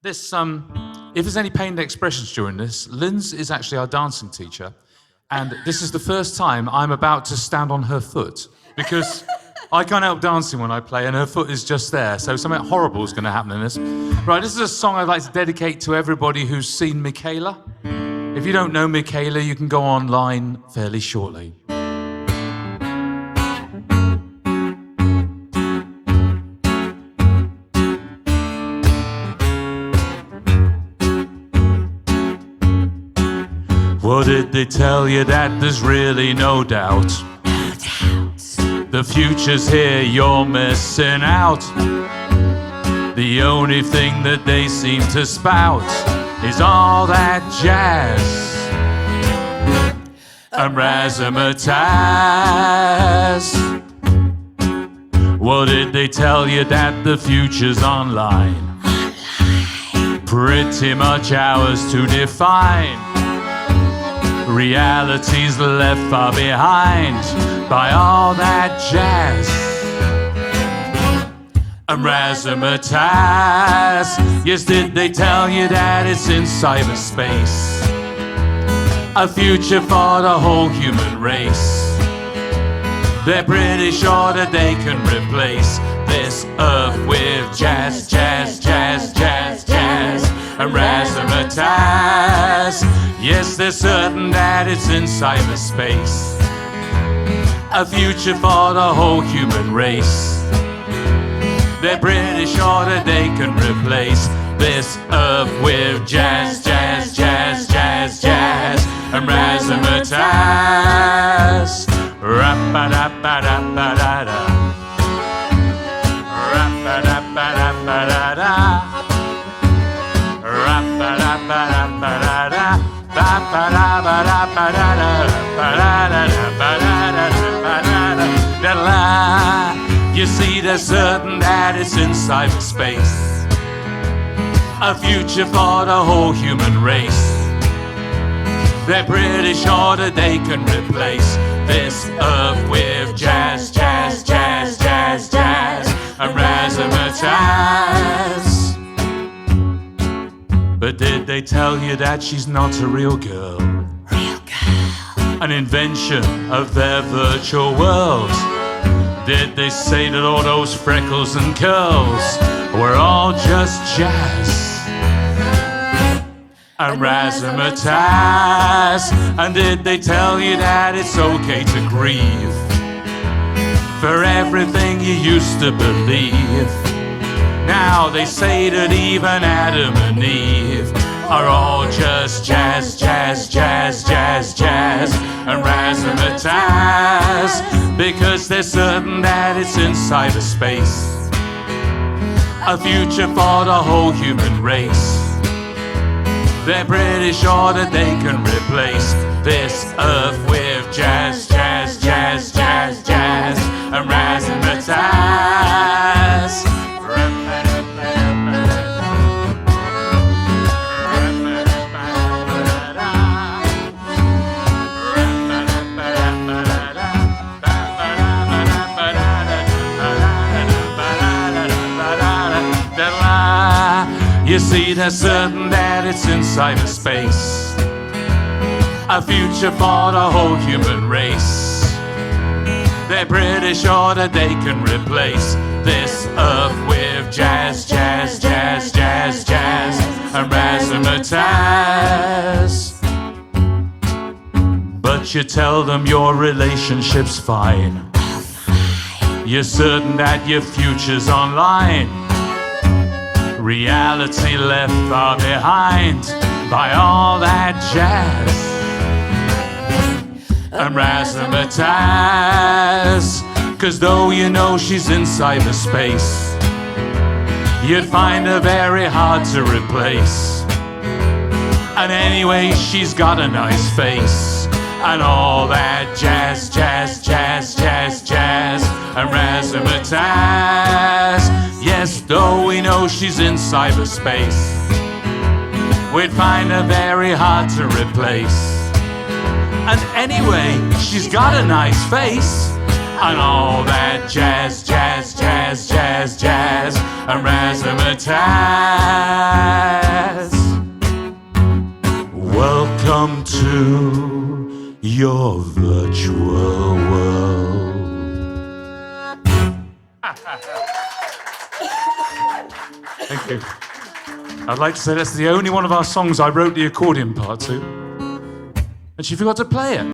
If there's any pained expressions during this, Linz is actually our dancing teacher, and this is the first time I'm about to stand on her foot, because I can't help dancing when I play, and her foot is just there, so something horrible is going to happen in this. Right, this is a song I'd like to dedicate to everybody who's seen Michaela. If you don't know Michaela, you can go online fairly shortly. What did they tell you that there's really no doubt? No doubt. The future's here, you're missing out. The only thing that they seem to spout is all that jazz and razzmatazz. What did they tell you that the future's online? Pretty much ours to define. Reality's left far behind by all that jazz and razzmatazz. Yes, did they tell you that it's in cyberspace? A future for the whole human race. They're pretty sure that they can replace this earth with jazz, jazz, jazz, jazz, jazz and razzmatazz. Yes, they're certain that it's in cyberspace. A future for the whole human race. They're pretty sure that they can replace this earth with jazz, jazz, jazz, jazz, jazz and razzmatazz. Rap-a-da-ba-da-ba-da-da. Rap-a-da-ba-da-ba-da-da. Rap-a-da-ba-da-ba-da-da. You see, they're certain that it's in cyberspace. A future for the whole human race. They're pretty sure that they can replace this earth with jazz, jazz, jazz, jazz, jazz and razzmatazz. But did they tell you that she's not a real girl? Real girl. An invention of their virtual world? Did they say that all those freckles and curls were all just jazz and razzmatazz? And did they tell you that it's okay to grieve for everything you used to believe? Now they say that even Adam and Eve are all just jazz, jazz, jazz, jazz, jazz and razzmatazz, because they're certain that it's in cyberspace. A future for the whole human race. They're pretty sure that they can replace this earth with jazz, jazz, jazz, jazz, jazz and razzmatazz. You see, they're certain that it's in cyberspace. A future for the whole human race. They're pretty sure that they can replace this earth with jazz, jazz, jazz, jazz, jazz and razzmatazz. But you tell them your relationship's fine. You're certain that your future's online. Reality left far behind by all that jazz and razzmatazz. Cause though you know she's in cyberspace, you'd find her very hard to replace. And anyway, she's got a nice face and all that jazz, jazz, jazz, jazz, jazz and razzmatazz. Yes, though we know she's in cyberspace, we'd find her very hard to replace. And anyway, she's got a nice face and all that jazz, jazz, jazz, jazz, jazz and razzmatazz. Welcome to your virtual world. Thank you. I'd like to say that's the only one of our songs I wrote the accordion part to, and she forgot to play it.